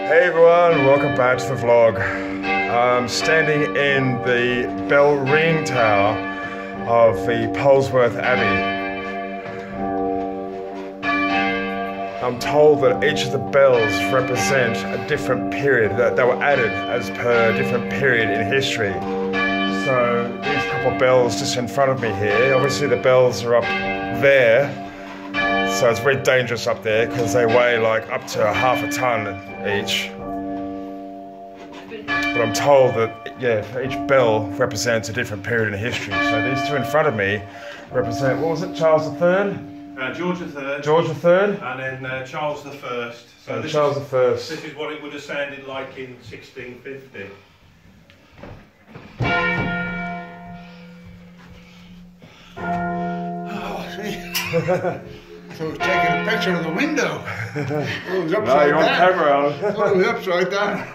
Hey everyone, welcome back to the vlog. I'm standing in the bell ringing tower of the Polesworth Abbey. I'm told that each of the bells represent a different period, that they were added as per a different period in history. So these couple of bells just in front of me here, obviously the bells are up there, so it's very dangerous up there because they weigh like up to half a ton each. But I'm told that, yeah, each bell represents a different period in history. So these two in front of me represent, what was it, Charles III? George III. George III? And then Charles I. So Charles I. This is what it would have sounded like in 1650. Oh, see? So I was taking a picture of the window. It was upside No, you're on down. camera. Oh, it was upside down.